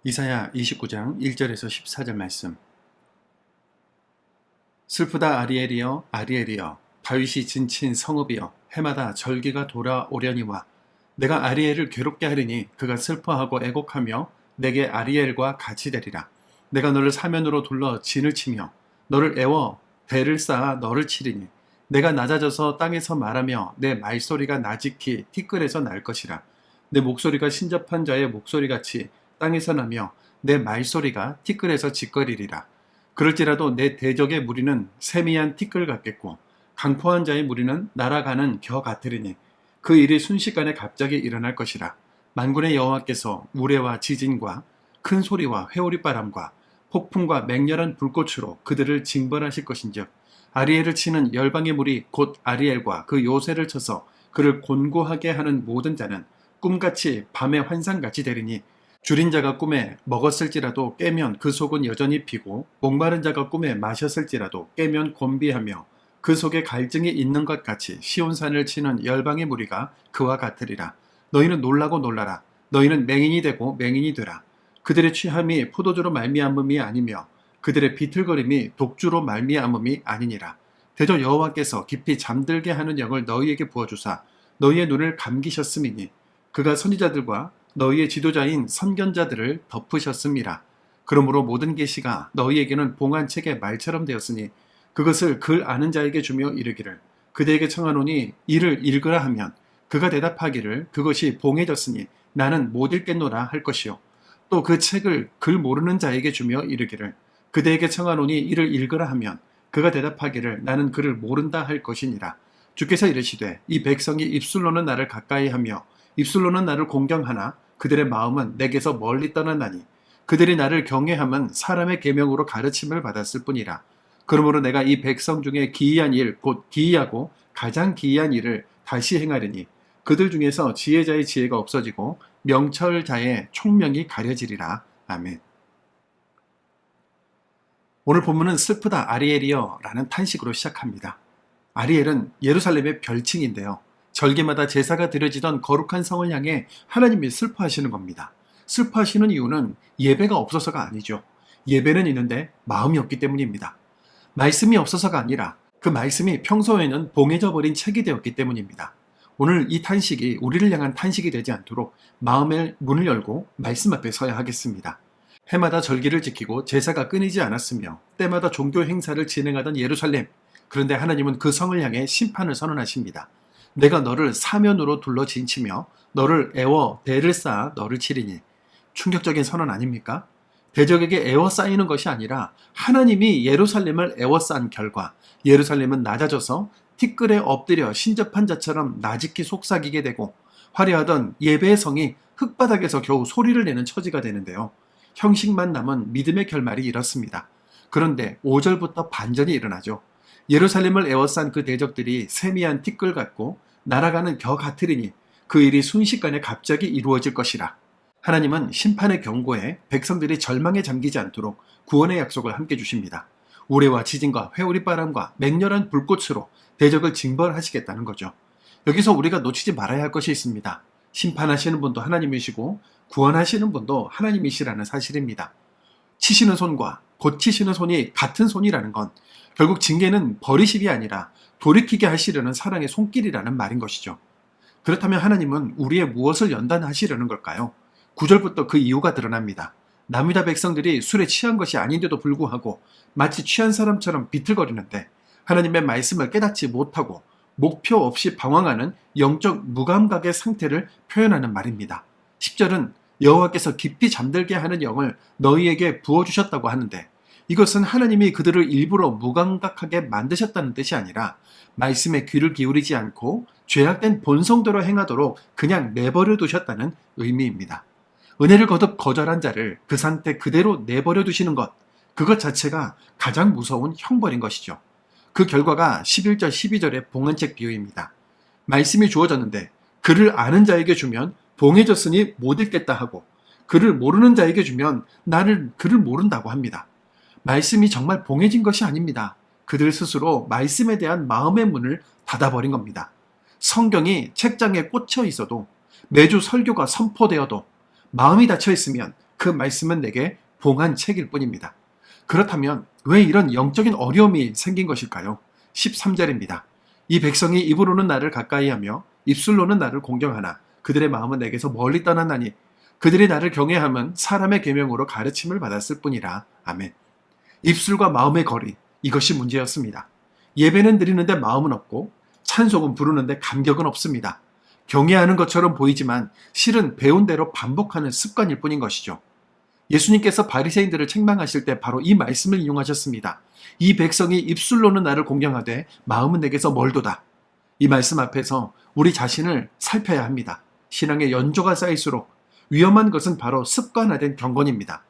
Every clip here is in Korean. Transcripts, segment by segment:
이사야 29장 1절에서 14절 말씀. 슬프다 아리엘이여 아리엘이여 다윗이 진친 성읍이여 해마다 절기가 돌아오려니와 내가 아리엘을 괴롭게 하리니 그가 슬퍼하고 애곡하며 내게 아리엘과 같이 되리라. 내가 너를 사면으로 둘러 진을 치며 너를 애워 대를 쌓아 너를 치리니 내가 낮아져서 땅에서 말하며 내 말소리가 나직히 티끌에서 날 것이라. 내 목소리가 신접한 자의 목소리같이 땅에서 나며 내 말소리가 티끌에서 짓거리리라. 그럴지라도 내 대적의 무리는 세미한 티끌 같겠고 강포한 자의 무리는 날아가는 겨 같으리니 그 일이 순식간에 갑자기 일어날 것이라. 만군의 여호와께서 우레와 지진과 큰 소리와 회오리바람과 폭풍과 맹렬한 불꽃으로 그들을 징벌하실 것인즉 아리엘을 치는 열방의 무리 곧 아리엘과 그 요새를 쳐서 그를 곤고하게 하는 모든 자는 꿈같이 밤의 환상같이 되리니 줄인 자가 꿈에 먹었을지라도 깨면 그 속은 여전히 피고 목마른 자가 꿈에 마셨을지라도 깨면 곤비하며 그 속에 갈증이 있는 것 같이 시온산을 치는 열방의 무리가 그와 같으리라. 너희는 놀라고 놀라라. 너희는 맹인이 되고 맹인이 되라. 그들의 취함이 포도주로 말미암음이 아니며 그들의 비틀거림이 독주로 말미암음이 아니니라. 대저 여호와께서 깊이 잠들게 하는 영을 너희에게 부어주사 너희의 눈을 감기셨음이니 그가 선지자들과 너희의 지도자인 선견자들을 덮으셨음이라. 그러므로 모든 계시가 너희에게는 봉한 책의 말처럼 되었으니 그것을 글 아는 자에게 주며 이르기를 그대에게 청하노니 이를 읽으라 하면 그가 대답하기를 그것이 봉해졌으니 나는 못 읽겠노라 할 것이요. 또 그 책을 글 모르는 자에게 주며 이르기를 그대에게 청하노니 이를 읽으라 하면 그가 대답하기를 나는 글을 모른다 할 것이니라. 주께서 이르시되 이 백성이 입술로는 나를 가까이 하며 입술로는 나를 공경하나 그들의 마음은 내게서 멀리 떠나나니 그들이 나를 경외함은 사람의 계명으로 가르침을 받았을 뿐이라. 그러므로 내가 이 백성 중에 기이한 일 곧 기이하고 가장 기이한 일을 다시 행하리니 그들 중에서 지혜자의 지혜가 없어지고 명철자의 총명이 가려지리라. 아멘. 오늘 본문은 슬프다 아리엘이여 라는 탄식으로 시작합니다. 아리엘은 예루살렘의 별칭인데요. 절기마다 제사가 드려지던 거룩한 성을 향해 하나님이 슬퍼하시는 겁니다. 슬퍼하시는 이유는 예배가 없어서가 아니죠. 예배는 있는데 마음이 없기 때문입니다. 말씀이 없어서가 아니라 그 말씀이 평소에는 봉해져 버린 책이 되었기 때문입니다. 오늘 이 탄식이 우리를 향한 탄식이 되지 않도록 마음의 문을 열고 말씀 앞에 서야 하겠습니다. 해마다 절기를 지키고 제사가 끊이지 않았으며 때마다 종교 행사를 진행하던 예루살렘. 그런데 하나님은 그 성을 향해 심판을 선언하십니다. 내가 너를 사면으로 둘러 진치며 너를 애워 대를 쌓아 너를 치리니. 충격적인 선언 아닙니까? 대적에게 애워싸이는 것이 아니라 하나님이 예루살렘을 애워싼 결과 예루살렘은 낮아져서 티끌에 엎드려 신접한 자처럼 나직히 속삭이게 되고 화려하던 예배의 성이 흙바닥에서 겨우 소리를 내는 처지가 되는데요. 형식만 남은 믿음의 결말이 이렇습니다. 그런데 5절부터 반전이 일어나죠. 예루살렘을 애워싼 그 대적들이 세미한 티끌 같고 날아가는 겨 같으리니 그 일이 순식간에 갑자기 이루어질 것이라. 하나님은 심판의 경고에 백성들이 절망에 잠기지 않도록 구원의 약속을 함께 주십니다. 우레와 지진과 회오리바람과 맹렬한 불꽃으로 대적을 징벌하시겠다는 거죠. 여기서 우리가 놓치지 말아야 할 것이 있습니다. 심판하시는 분도 하나님이시고 구원하시는 분도 하나님이시라는 사실입니다. 치시는 손과 고치시는 손이 같은 손이라는 건 결국 징계는 버리심이 아니라 돌이키게 하시려는 사랑의 손길이라는 말인 것이죠. 그렇다면 하나님은 우리의 무엇을 연단하시려는 걸까요? 9절부터 그 이유가 드러납니다. 남유다 백성들이 술에 취한 것이 아닌데도 불구하고 마치 취한 사람처럼 비틀거리는데 하나님의 말씀을 깨닫지 못하고 목표 없이 방황하는 영적 무감각의 상태를 표현하는 말입니다. 10절은 여호와께서 깊이 잠들게 하는 영을 너희에게 부어주셨다고 하는데 이것은 하나님이 그들을 일부러 무감각하게 만드셨다는 뜻이 아니라 말씀에 귀를 기울이지 않고 죄악된 본성대로 행하도록 그냥 내버려 두셨다는 의미입니다. 은혜를 거듭 거절한 자를 그 상태 그대로 내버려 두시는 것, 그것 자체가 가장 무서운 형벌인 것이죠. 그 결과가 11절, 12절의 봉헌책 비유입니다. 말씀이 주어졌는데 그를 아는 자에게 주면 봉해졌으니 못 읽겠다 하고 그를 모르는 자에게 주면 나는 그를 모른다고 합니다. 말씀이 정말 봉해진 것이 아닙니다. 그들 스스로 말씀에 대한 마음의 문을 닫아버린 겁니다. 성경이 책장에 꽂혀 있어도 매주 설교가 선포되어도 마음이 닫혀 있으면 그 말씀은 내게 봉한 책일 뿐입니다. 그렇다면 왜 이런 영적인 어려움이 생긴 것일까요? 13절입니다. 이 백성이 입으로는 나를 가까이하며 입술로는 나를 공경하나 그들의 마음은 내게서 멀리 떠났나니 그들이 나를 경외함은 사람의 계명으로 가르침을 받았을 뿐이라. 아멘. 입술과 마음의 거리, 이것이 문제였습니다. 예배는 드리는데 마음은 없고 찬송은 부르는데 감격은 없습니다. 경외하는 것처럼 보이지만 실은 배운 대로 반복하는 습관일 뿐인 것이죠. 예수님께서 바리새인들을 책망하실 때 바로 이 말씀을 인용하셨습니다. 이 백성이 입술로는 나를 공경하되 마음은 내게서 멀도다. 이 말씀 앞에서 우리 자신을 살펴야 합니다. 신앙의 연조가 쌓일수록 위험한 것은 바로 습관화된 경건입니다.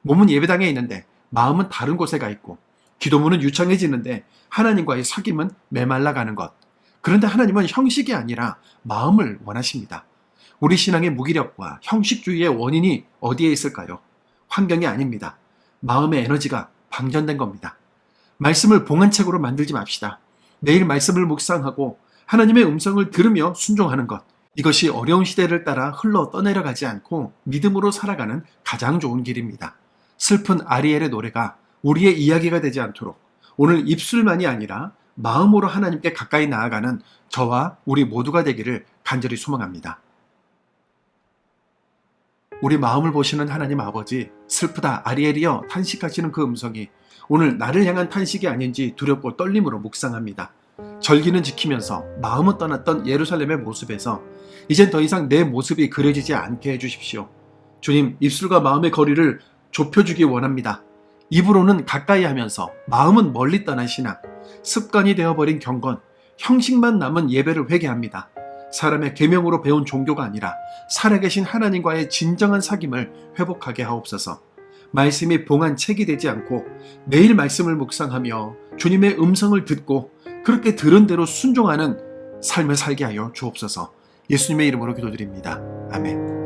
몸은 예배당에 있는데 마음은 다른 곳에 가 있고 기도문은 유창해지는데 하나님과의 사귐은 메말라가는 것. 그런데 하나님은 형식이 아니라 마음을 원하십니다. 우리 신앙의 무기력과 형식주의의 원인이 어디에 있을까요? 환경이 아닙니다. 마음의 에너지가 방전된 겁니다. 말씀을 봉한 책으로 만들지 맙시다. 매일 말씀을 묵상하고 하나님의 음성을 들으며 순종하는 것. 이것이 어려운 시대를 따라 흘러 떠내려가지 않고 믿음으로 살아가는 가장 좋은 길입니다. 슬픈 아리엘의 노래가 우리의 이야기가 되지 않도록 오늘 입술만이 아니라 마음으로 하나님께 가까이 나아가는 저와 우리 모두가 되기를 간절히 소망합니다. 우리 마음을 보시는 하나님 아버지, 슬프다 아리엘이여 탄식하시는 그 음성이 오늘 나를 향한 탄식이 아닌지 두렵고 떨림으로 묵상합니다. 절기는 지키면서 마음은 떠났던 예루살렘의 모습에서 이젠 더 이상 내 모습이 그려지지 않게 해주십시오. 주님, 입술과 마음의 거리를 좁혀주기 원합니다. 입으로는 가까이 하면서 마음은 멀리 떠난 신앙, 습관이 되어버린 경건, 형식만 남은 예배를 회개합니다. 사람의 계명으로 배운 종교가 아니라 살아계신 하나님과의 진정한 사귐을 회복하게 하옵소서. 말씀이 봉한 책이 되지 않고 매일 말씀을 묵상하며 주님의 음성을 듣고 그렇게 들은 대로 순종하는 삶을 살게 하여 주옵소서. 예수님의 이름으로 기도드립니다. 아멘.